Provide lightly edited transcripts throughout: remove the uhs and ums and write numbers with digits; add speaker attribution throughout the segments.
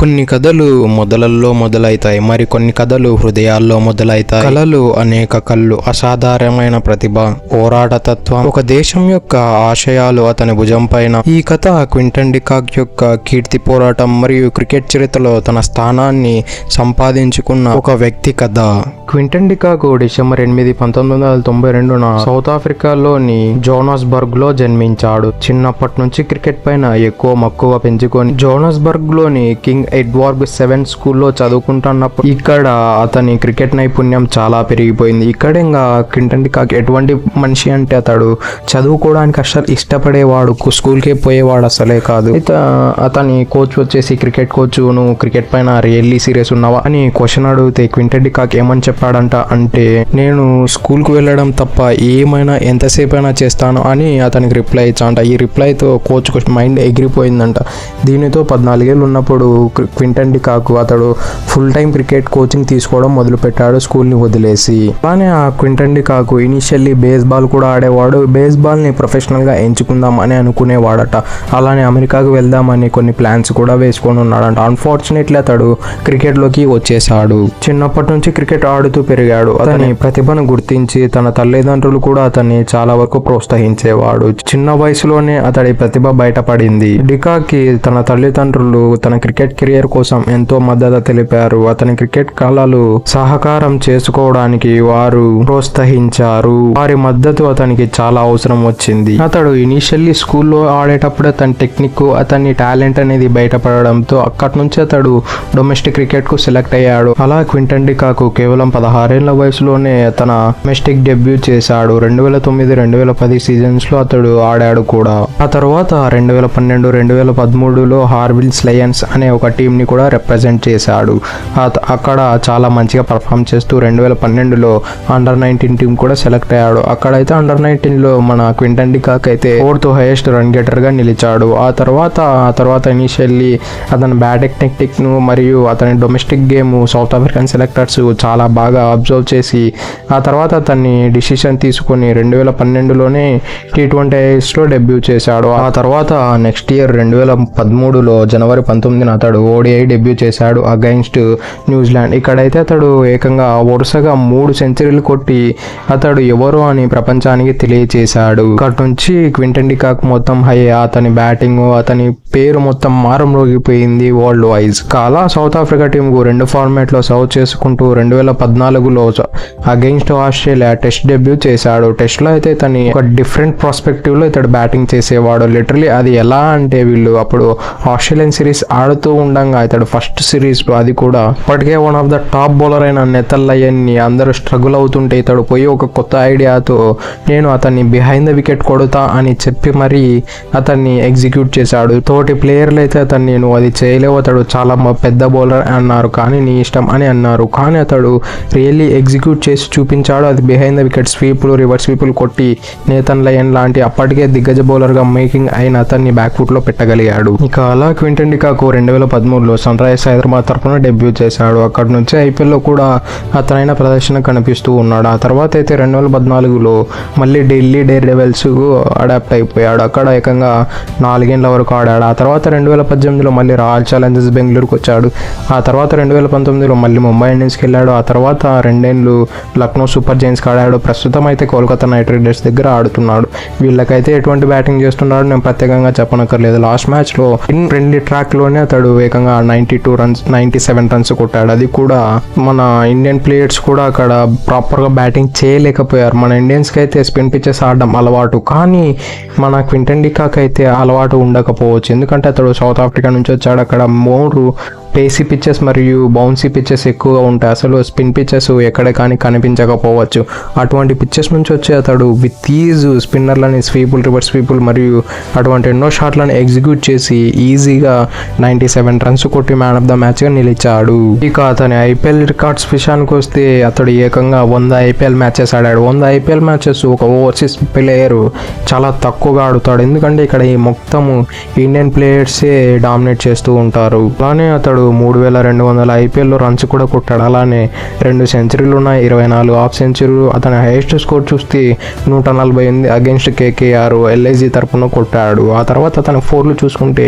Speaker 1: కొన్ని కథలు మొదలల్లో మొదలైతాయి, మరి కొన్ని కథలు హృదయాల్లో మొదలైతాయి. కళలు అనేక కళ్ళు, అసాధారణమైన ప్రతిభ, పోరాటతత్వం, ఒక దేశం యొక్క ఆశయాలు అతని భుజం పైన. ఈ కథ క్వింటన్ డికాక్ యొక్క కీర్తి పోరాటం మరియు క్రికెట్ చరిత్రలో తన స్థానాన్ని సంపాదించుకున్న ఒక వ్యక్తి కథ. క్వింటన్ డికాక్ డిసెంబర్ 8, 1992న సౌత్ ఆఫ్రికాలోని జోహాన్స్బర్గ్ లో జన్మించాడు. చిన్నప్పటి నుంచి క్రికెట్ పైన ఎక్కువ మక్కువ పెంచుకొని జోహాన్స్బర్గ్ లోని కింగ్ ఎడ్వర్డ్ 7 స్కూల్లో చదువుకుంటున్నప్పుడు ఇక్కడ అతని క్రికెట్ నైపుణ్యం చాలా పెరిగిపోయింది. ఇక్కడ ఇంకా క్వింటన్ డికాక్ ఎటువంటి మనిషి అంటే అతడు చదువుకోవడానికి అసలు ఇష్టపడేవాడు, స్కూల్కే పోయేవాడు అసలే కాదు. అతని కోచ్ వచ్చేసి క్రికెట్ కోచ్, నువ్వు క్రికెట్ పైన రియల్లీ సీరియస్ ఉన్నావా అని క్వశ్చన్ అడిగితే క్వింటన్ డికాక్ ఏమని చెప్పాడంట అంటే, నేను స్కూల్కి వెళ్ళడం తప్ప ఏమైనా ఎంతసేపు అయినా చేస్తాను అని అతనికి రిప్లై ఇచ్చాడంట. ఈ రిప్లైతో కోచ్ మైండ్ ఎగిరిపోయిందంట. దీనితో 14 ఏళ్ళు ఉన్నప్పుడు క్వింటన్ డికాక్ అతడు ఫుల్ టైం క్రికెట్ కోచింగ్ తీసుకోవడం మొదలుపెట్టాడు స్కూల్ని వదిలేసి. అలానే ఆ క్వింటన్ డికాక్ ఇనిషియల్లీ బేస్బాల్ కూడా ఆడేవాడు. బేస్బాల్ని ప్రొఫెషనల్గా ఎంచుకుందాం అని అనుకునేవాడట. అలానే అమెరికాకు వెళ్దామని కొన్ని ప్లాన్స్ కూడా వేసుకొని ఉన్నాడంట. అన్ఫార్చునేట్లీ అతడు క్రికెట్లోకి వచ్చేసాడు. చిన్నప్పటి నుంచి క్రికెట్ ఆడుతూ పెరిగాడు. అతని ప్రతిభను గుర్తించి తన తల్లిదండ్రులు కూడా అతన్ని చాలా వరకు ప్రోత్సహించేవాడు. చిన్న వయసులోనే అతడి ప్రతిభ బయటపడింది. డికాక్కి తన తల్లిదండ్రులు తన క్రికెట్ కెరియర్ కోసం ఎంతో మద్దతు తెలిపారు. అతని క్రికెట్ కళలు సహకారం చేసుకోవడానికి వారు ప్రోత్సహించారు. వారి మద్దతు అతనికి చాలా అవసరం వచ్చింది. అతడు ఇనిషియల్లీ స్కూల్లో ఆడేటప్పుడు అతని టెక్నిక్, అతని టాలెంట్ అనేది బయటపడడంతో అక్కడి నుంచి అతడు డొమెస్టిక్ క్రికెట్ కు సెలెక్ట్ అయ్యాడు. అలా క్వింటన్ డికాక్ కేవలం 16 ఏళ్ల వయసులోనే తన డొమెస్టిక్ డెబ్యూ చేశాడు. 2009-2010 సీజన్స్ లో అతడు ఆడాడు కూడా. ఆ తర్వాత 2012, 2013లో హార్విల్స్ లయన్స్ అనే ఒక టీం ని కూడా రిప్రజెంట్ చేశాడు. అక్కడ చాలా మంచిగా పర్ఫామ్ చేస్తూ 2012లో అండర్-19 టీం కూడా సెలెక్ట్ అయ్యాడు. అక్కడైతే అండర్-19లో మన క్వింటన్ డికాక్ అయితే 4th హైయెస్ట్ రన్ గెటర్ గా నిలిచాడు. ఆ తర్వాత ఇనిషియల్లీ అతని బ్యాటింగ్ టెక్నిక్ ను మరియు అతని domestic game south African selectors చాలా బాగా అబ్జర్వ్ చేసి ఆ తర్వాత అతన్ని డిసిషన్ తీసుకొని 2012లోనే T20 లో డెబ్యూ చేశాడు. ఆ తర్వాత నెక్స్ట్ ఇయర్ 2013లో జనవరి 19న అతడు ODI డెబ్యూ చేశాడు అగైన్స్ట్ న్యూజిలాండ్. ఇక్కడైతే అతడు ఏకంగా వరుసగా 3 సెంచరీలు కొట్టి అతడు ఎవరు అని ప్రపంచానికి తెలియచేశాడు. అక్కడి నుంచి క్వింటన్ డికాక్ మొత్తం అతని బ్యాటింగ్, అతని పేరు మొత్తం మారుమ్రోగిపోయింది వరల్డ్ వైజ్. అలా సౌత్ ఆఫ్రికా టీంకు 2 ఫార్మాట్లో సర్వ్ చేసుకుంటూ 2014లో అగైన్స్ట్ ఆస్ట్రేలియా టెస్ట్ డెబ్యూ చేశాడు. టెస్ట్ లో అయితే తను ఒక డిఫరెంట్ పర్స్పెక్టివ్ లో ఇతడు బ్యాటింగ్ చేసేవాడు. లిటరలీ అది ఎలా అంటే వీళ్ళు అప్పుడు ఆస్ట్రేలియన్ సిరీస్ ఆడుతూ ఉండగా ఇతడు ఫస్ట్ సిరీస్ లో, అది కూడా ఇప్పటికే one of the top bowler అయిన నెథన్ లయన్ ని అందరూ స్ట్రగుల్ అవుతుంటే ఇతడు పోయి ఒక కొత్త ఐడియాతో నేను అతన్ని బిహైండ్ ద వికెట్ కొడుతా అని చెప్పి మరి అతన్ని ఎగ్జిక్యూట్ చేశాడు. తోటి ప్లేయర్లు అయితే అతను నేను అది చేయలేవు, అతడు చాలా పెద్ద బౌలర్ అన్నారు, కానీ నీ ఇష్టం అని అన్నారు. కానీ అతడు రియల్లీ ఎగ్జిక్యూట్ చేసి చూపించాడు. అది బిహైండ్ ద వికెట్ స్వీపులు, రివర్స్ స్వీపులు కొట్టి నేథన్ లయన్ లాంటి అప్పటికే దిగ్గజ బౌలర్ గా మేకింగ్ అయిన అతన్ని బ్యాక్ ఫుట్ లో పెట్టగలిగాడు. ఇక అలా క్వింటన్ డికాక్ 2013లో సన్ రైజర్స్ హైదరాబాద్ తరఫున డెబ్యూ చేశాడు. అక్కడి నుంచి IPL లో కూడా అతనైన ప్రదర్శన కనిపిస్తూ ఉన్నాడు. ఆ తర్వాత అయితే 2014లో మళ్ళీ ఢిల్లీ డేర్ డెవిల్స్ అడాప్ట్ అయిపోయాడు. అక్కడ ఏకంగా 4 ఏళ్ల వరకు ఆడాడు. ఆ తర్వాత 2018లో మళ్ళీ రాయల్ ఛాలెంజర్స్ బెంగళూరుకు వచ్చాడు. ఆ తర్వాత 2019లో మళ్ళీ ముంబై ఇండియన్స్కి వెళ్ళాడు. ఆ తర్వాత 2 ఏళ్ళు లక్నో సూపర్ జైంట్స్కి ఆడాడు. ప్రస్తుతం అయితే కోల్కతా నైట్ రైడర్స్ దగ్గర ఆడుతున్నాడు. వీళ్ళకైతే ఎటువంటి బ్యాటింగ్ చేస్తున్నాడు నేను ప్రత్యేకంగా చెప్పనక్కర్లేదు. లాస్ట్ మ్యాచ్లో ఫ్రెండ్లీ ట్రాక్లోనే అతడు ఏకంగా 97 రన్స్ కొట్టాడు. అది కూడా మన ఇండియన్ ప్లేయర్స్ కూడా అక్కడ ప్రాపర్గా బ్యాటింగ్ చేయలేకపోయారు. మన ఇండియన్స్కి అయితే స్పిన్ పిచెస్ ఆడడం అలవాటు, కానీ మన క్వింటన్ డికాక్ అయితే అలవాటు ఉండకపోవచ్చు. ఎందుకంటే అతడు సౌత్ ఆఫ్రికా నుంచి వచ్చాడు. అక్కడ మోరు పేసీ పిచ్చెస్ మరియు బౌన్సీ పిచ్చెస్ ఎక్కువగా ఉంటాయి. అసలు స్పిన్ పిచ్చెస్ ఎక్కడ కానీ కనిపించకపోవచ్చు. అటువంటి పిచ్చెస్ నుంచి వచ్చి అతడు విత్ ఈజ్ స్పిన్నర్లని స్వీపులు, రివర్స్ స్వీపులు మరియు అటువంటి ఎన్నో షాట్లను ఎగ్జిక్యూట్ చేసి ఈజీగా 97 రన్స్ కొట్టి మ్యాన్ ఆఫ్ ద మ్యాచ్గా నిలిచాడు. ఇక అతని IPL రికార్డ్స్ విషయానికి వస్తే అతడు ఏకంగా 100 IPL మ్యాచెస్ ఆడాడు. 100 IPL మ్యాచెస్ ఒక ఓవర్సీస్ ప్లేయర్ చాలా తక్కువగా ఆడుతాడు. ఎందుకంటే ఇక్కడ ఈ మొత్తము ఇండియన్ ప్లేయర్సే డామినేట్ చేస్తూ ఉంటారు. అలానే అతడు ఇతడు 3200 ఐపీఎల్లో రన్స్ కూడా కొట్టాడు. అలానే 2 సెంచరీలు ఉన్నాయి, 24 హాఫ్ సెంచరీలు. అతని హైయెస్ట్ స్కోర్ చూస్తే 148 అగెన్స్ట్ కేకేఆర్ ఎల్ఐజీ తరపున కొట్టాడు. ఆ తర్వాత అతని 4లు చూసుకుంటే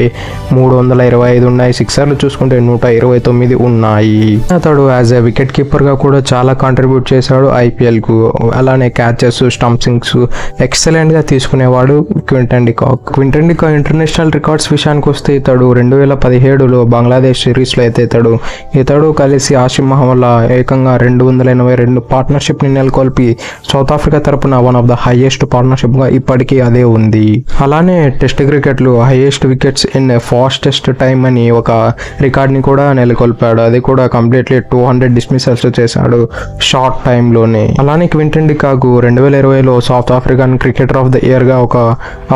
Speaker 1: 325 ఉన్నాయి, సిక్సర్లు చూసుకుంటే 129 ఉన్నాయి. అతడు యాజ్ ఎ వికెట్ కీపర్గా కూడా చాలా కాంట్రిబ్యూట్ చేశాడు ఐపీఎల్కు. అలానే క్యాచెస్, స్టంప్సింగ్స్ ఎక్సలెంట్గా తీసుకునేవాడు క్వింటన్ డికాక్. ఇంటర్నేషనల్ రికార్డ్స్ విషయానికి వస్తే ఇతడు 2017లో బంగ్లాదేశ్ సిరీస్లో అయితే ఇతడు కలిసి ఆసిమ్ మహమ్మద్ ఏకంగా 282 పార్ట్నర్షిప్ ని నెలకొల్పి సౌత్ ఆఫ్రికా తరపున one of the highest partnership గా ఇప్పటికీ అదే ఉంది. అలానే టెస్ట్ క్రికెట్లో highest wickets in fastest time అని ఒక రికార్డ్ ని కూడా నెలకొల్పాడు. అది కూడా కంప్లీట్లీ 200 డిస్మిసల్స్ చేశాడు షార్ట్ టైంలోనే. అలానే క్వింటన్ డికాక్ 2020లో South African cricketer of the year గా ఒక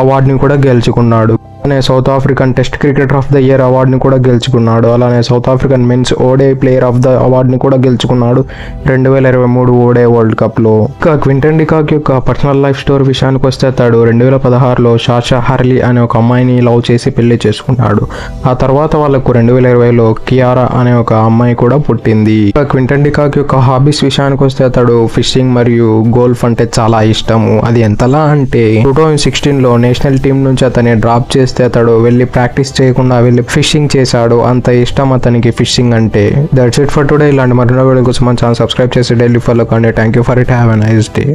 Speaker 1: అవార్డుని కూడా గెలుచుకున్నాడు. అలానే South African test cricketer of the year అవార్డుని కూడా గెలుచుకున్నాడు. అలానే South African men's ODI player of the అవార్డుని కూడా గెలుచుకున్నాడు 2023 ఓడే వరల్డ్ కప్లో. ఇంకా క్వింటన్ డికాక్ యొక్క పర్సనల్ లైఫ్ స్టోరీ విషయానికి వస్తే అతడు 2016లో షాషా హార్లీ అనే ఒక అమ్మాయిని లవ్ చేసి పెళ్లి చేసుకున్నాడు. ఆ తర్వాత వాళ్ళకు 2020లో కియారా అనే ఒక అమ్మాయి కూడా పుట్టింది. ఇంకా క్వింటన్ డికాక్ యొక్క హాబీస్ విషయానికి వస్తే అతడు ఫిషింగ్ మరియు గోల్ఫ్ అంటే చాలా ఇష్టము. అది ఎంతలా అంటే 2016లో నేషనల్ టీం నుంచి అతన్ని డ్రాప్ చేస్తే అతడు వెళ్ళి ప్రాక్టీస్ చేయకుండా వెళ్ళి ఫిషింగ్ చేశాడు. అంత ఇష్టం అతనికి ఫిషింగ్ అంటే. That's it for today. ఇలాంటి మరిన్ని వీడియో కోసం మన ఛానల్ సబ్స్క్రైబ్ చేసి డైలీ ఫాలో కండి. Thank you for it. Have a nice day.